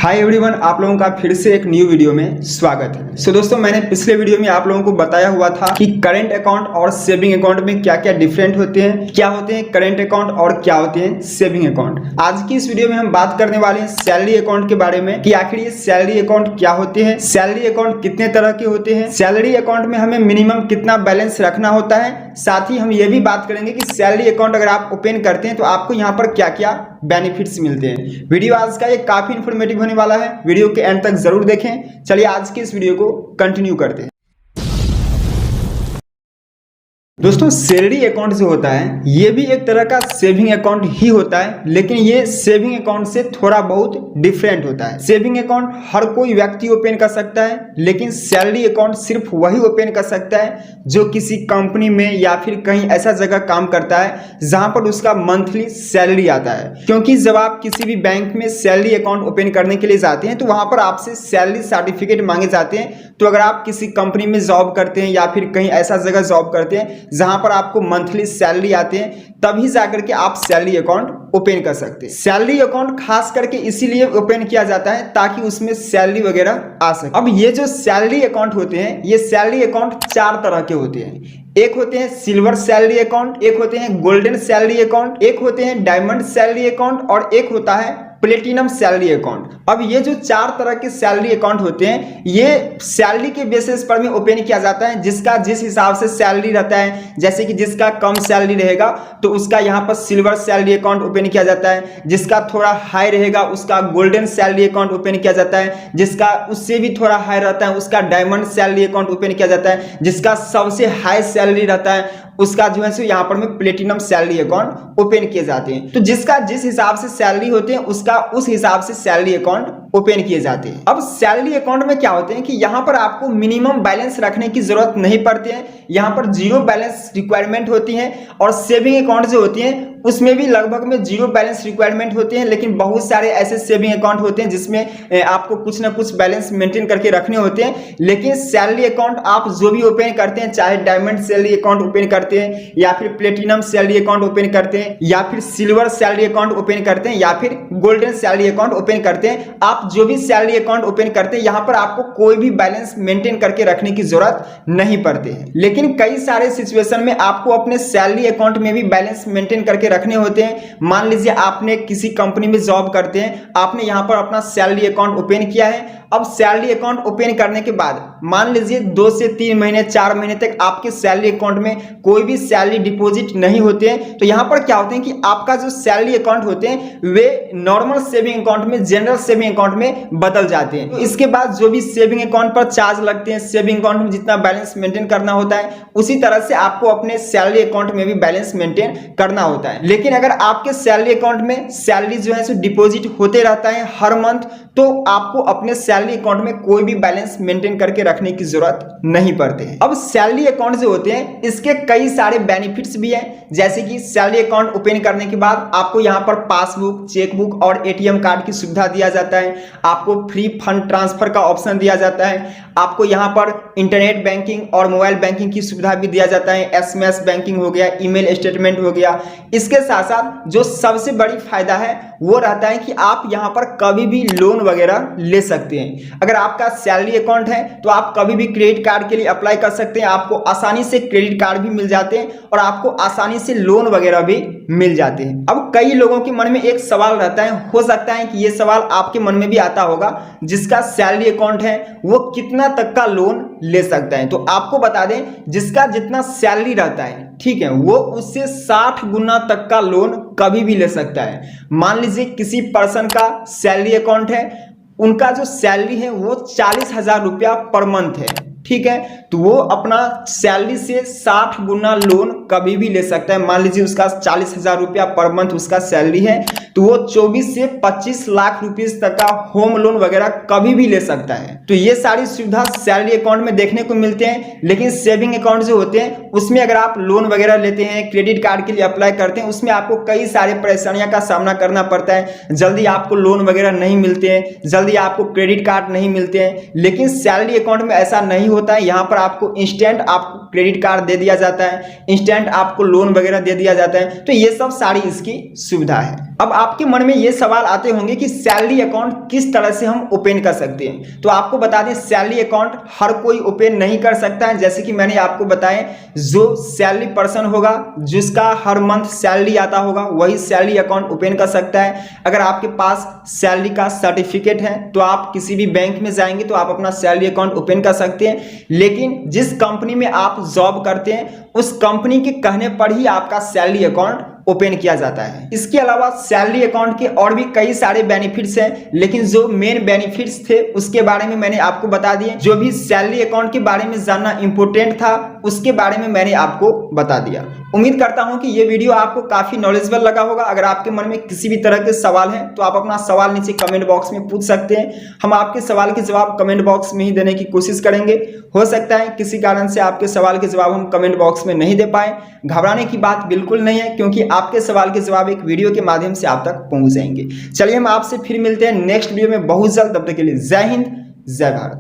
Hi everyone, आप लोगों का फिर से एक न्यू वीडियो में स्वागत है। दोस्तों, मैंने पिछले वीडियो में आप लोगों को बताया हुआ था कि करंट अकाउंट और सेविंग अकाउंट में क्या क्या डिफरेंट होते हैं, क्या होते हैं करंट अकाउंट और क्या होते हैं सेविंग अकाउंट। आज की इस वीडियो में हम बात करने वाले हैं सैलरी अकाउंट के बारे में कि आखिर ये सैलरी अकाउंट क्या होते हैं, सैलरी अकाउंट कितने तरह के होते हैं, सैलरी अकाउंट में हमें मिनिमम कितना बैलेंस रखना होता है। साथ ही हम ये भी बात करेंगे कि सैलरी अकाउंट अगर आप ओपन करते हैं तो आपको यहाँ पर क्या क्या बेनिफिट्स मिलते हैं। वीडियो आज का ये काफी इंफॉर्मेटिव होने वाला है, वीडियो के एंड तक जरूर देखें। चलिए आज के इस वीडियो को कंटिन्यू करते हैं। दोस्तों, सैलरी अकाउंट जो होता है ये भी एक तरह का सेविंग अकाउंट ही होता है, लेकिन ये सेविंग अकाउंट से थोड़ा बहुत डिफरेंट होता है। सेविंग अकाउंट हर कोई व्यक्ति ओपन कर सकता है, लेकिन सैलरी अकाउंट सिर्फ वही ओपन कर सकता है जो किसी कंपनी में या फिर कहीं ऐसा जगह काम करता है जहां पर उसका मंथली सैलरी आता है। क्योंकि जब आप किसी भी बैंक में सैलरी अकाउंट ओपन करने के लिए जाते हैं तो वहां पर आपसे सैलरी सर्टिफिकेट मांगे जाते हैं। तो अगर आप किसी कंपनी में जॉब करते हैं या फिर कहीं ऐसा जगह जॉब करते हैं जहां पर आपको मंथली सैलरी आते हैं, तभी जाकर के आप सैलरी अकाउंट ओपन कर सकते हैं। सैलरी अकाउंट खास करके इसीलिए ओपन किया जाता है ताकि उसमें सैलरी वगैरह आ सके। अब ये जो सैलरी अकाउंट होते हैं, ये सैलरी अकाउंट चार तरह के होते हैं। एक होते हैं सिल्वर सैलरी अकाउंट, एक होते हैं गोल्डन सैलरी अकाउंट, एक होते हैं डायमंड सैलरी अकाउंट और एक होता है प्लेटिनम सैलरी अकाउंट। अब ये जो चार तरह के सैलरी अकाउंट होते हैं, ये सैलरी के बेसिस पर भी ओपन किया जाता है। जिसका जिस हिसाब से सैलरी रहता है, जैसे कि जिसका कम सैलरी रहेगा तो उसका यहाँ पर सिल्वर सैलरी अकाउंट ओपन किया जाता है, जिसका थोड़ा हाई रहेगा उसका गोल्डन सैलरी अकाउंट ओपन किया जाता है, जिसका उससे भी थोड़ा हाई रहता है उसका डायमंड सैलरी अकाउंट ओपन किया जाता है, जिसका सबसे हाई सैलरी रहता है उसका जो है सो यहाँ पर में प्लेटिनम सैलरी अकाउंट ओपन किए जाते हैं। तो जिसका जिस हिसाब से सैलरी होते हैं उसका उस हिसाब से सैलरी अकाउंट ओपन किए जाते हैं। अब सैलरी अकाउंट में क्या होते हैं कि यहाँ पर आपको मिनिमम बैलेंस रखने की जरूरत नहीं पड़ती है, यहाँ पर जीरो बैलेंस रिक्वायरमेंट होती है। और सेविंग अकाउंट जो होती है उसमें भी लगभग में जीरो बैलेंस रिक्वायरमेंट होते हैं, लेकिन बहुत सारे ऐसे सेविंग अकाउंट होते हैं जिसमें आपको कुछ ना कुछ बैलेंस मेंटेन करके रखने होते हैं। लेकिन सैलरी अकाउंट आप जो भी ओपन करते हैं, चाहे डायमंड सैलरी अकाउंट ओपन करते हैं या फिर प्लेटिनम सैलरी अकाउंट ओपन करते हैं या फिर सिल्वर सैलरी अकाउंट ओपन करते हैं या फिर गोल्डन सैलरी अकाउंट ओपन करते हैं, आप जो भी सैलरी अकाउंट ओपन करते हैं यहाँ पर आपको कोई भी बैलेंस मेंटेन करके रखने की जरूरत नहीं पड़ती है। लेकिन कई सारे सिचुएशन में आपको अपने सैलरी अकाउंट में भी बैलेंस मेंटेन करके रखने होते हैं। मान लीजिए आपने किसी कंपनी में जॉब करते हैं, आपने यहाँ पर अपना सैलरी अकाउंट ओपन किया है। अब सैलरी अकाउंट ओपन करने के बाद मान लीजिए 2 से 3 महीने 4 महीने तक आपके सैलरी अकाउंट में कोई भी सैलरी डिपॉजिट नहीं होते हैं, तो यहाँ पर क्या होते हैं कि आपका जो सैलरी अकाउंट होते हैं वे नॉर्मल सेविंग अकाउंट में, जनरल सेविंग अकाउंट में बदल जाते हैं। तो इसके बाद जो भी सेविंग अकाउंट पर चार्ज लगते हैं, सेविंग अकाउंट में जितना बैलेंस मेंटेन करना होता है उसी तरह से आपको अपने सैलरी अकाउंट में भी बैलेंस मेंटेन करना होता है। लेकिन अगर आपके सैलरी अकाउंट में सैलरी जो है सो डिपॉजिट होते रहता है हर मंथ, तो आपको अपने सैलरी अकाउंट में कोई भी बैलेंस मेंटेन करके रखने की जरूरत नहीं पड़ती है। अब सैलरी अकाउंट जो होते हैं इसके कई सारे बेनिफिट्स भी हैं, जैसे कि सैलरी अकाउंट ओपन करने के बाद आपको यहाँ पर पासबुक, चेकबुक और एटीएम कार्ड की सुविधा दिया जाता है, आपको फ्री फंड ट्रांसफर का ऑप्शन दिया जाता है, आपको यहाँ पर इंटरनेट बैंकिंग और मोबाइल बैंकिंग की सुविधा भी दिया जाता है, एसएमएस बैंकिंग हो गया, ईमेल स्टेटमेंट हो गया। इसके साथ साथ जो सबसे बड़ी फायदा है वो रहता है कि आप यहाँ पर कभी भी लोन वगैरह ले सकते हैं। अगर आपका सैलरी अकाउंट है तो आप कभी भी क्रेडिट कार्ड के लिए अप्लाई कर सकते हैं, आपको आसानी से क्रेडिट कार्ड भी मिल जाते हैं और आपको आसानी से लोन वगैरह भी मिल जाते हैं। अब कई लोगों के मन में एक सवाल रहता है, हो सकता है कि ये सवाल आपके मन में भी आता होगा, जिसका सैलरी अकाउंट है वो कितना तक का लोन ले सकता है। तो आपको बता दें, जिसका जितना सैलरी रहता है, ठीक है, वो उससे 60 गुना तक का लोन कभी भी ले सकता है। मान लीजिए किसी पर्सन का सैलरी अकाउंट है, उनका जो सैलरी है वो 40,000 रुपया पर मंथ है, ठीक है, तो वो अपना सैलरी से 60 गुना लोन कभी भी ले सकता है। मान लीजिए उसका 40,000 रुपया पर मंथ उसका सैलरी है, तो वो 24 से 25 लाख रुपीस तक का होम लोन वगैरह कभी भी ले सकता है। तो ये सारी सुविधा सैलरी अकाउंट में देखने को मिलते हैं। लेकिन सेविंग अकाउंट जो होते हैं उसमें अगर आप लोन वगैरह लेते हैं, क्रेडिट कार्ड के लिए अप्लाई करते हैं, उसमें आपको कई सारे परेशानियों का सामना करना पड़ता है। जल्दी आपको लोन वगैरह नहीं मिलते हैं, जल्दी आपको क्रेडिट कार्ड नहीं मिलते हैं। लेकिन सैलरी अकाउंट में ऐसा नहीं होता होता है, यहाँ पर आपको इंस्टेंट आपको क्रेडिट कार्ड दे दिया जाता है, इंस्टेंट आपको लोन वगैरह दे दिया जाता है। तो ये सब सारी इसकी सुविधा है। अब आपके मन में ये सवाल आते होंगे कि सैलरी अकाउंट किस तरह से हम ओपन कर सकते हैं। तो आपको बता दें, सैलरी अकाउंट हर कोई ओपन नहीं कर सकता है। जैसे कि मैंने आपको बताया, जो सैलरी पर्सन होगा, जिसका हर मंथ सैलरी आता होगा, वही सैलरी अकाउंट ओपन कर सकता है। अगर आपके पास सैलरी का सर्टिफिकेट है तो आप किसी भी बैंक में जाएंगे तो आप अपना सैलरी अकाउंट ओपन कर सकते हैं। लेकिन जिस कंपनी में आप जॉब करते हैं उस कंपनी के कहने पर ही आपका सैलरी अकाउंट ओपन किया जाता है। इसके अलावा सैलरी अकाउंट के और भी कई सारे बेनिफिट्स हैं, लेकिन जो मेन बेनिफिट्स थे उसके बारे में मैंने आपको बता दिए। जो भी सैलरी अकाउंट के बारे में जानना इंपॉर्टेंट था उसके बारे में मैंने आपको बता दिया। उम्मीद करता हूं कि ये वीडियो आपको काफी नॉलेजेबल लगा होगा। अगर आपके मन में किसी भी तरह के सवाल हैं तो आप अपना सवाल नीचे कमेंट बॉक्स में पूछ सकते हैं। हम आपके सवाल के जवाब कमेंट बॉक्स में ही देने की कोशिश करेंगे। हो सकता है किसी कारण से आपके सवाल के जवाब हम कमेंट बॉक्स में नहीं दे पाए। घबराने की बात बिल्कुल नहीं है, क्योंकि आपके सवाल के जवाब एक वीडियो के माध्यम से आप तक पहुंच जाएंगे। चलिए हम आपसे फिर मिलते हैं नेक्स्ट वीडियो में बहुत जल्द। तब तक के लिए जय हिंद, जय भारत।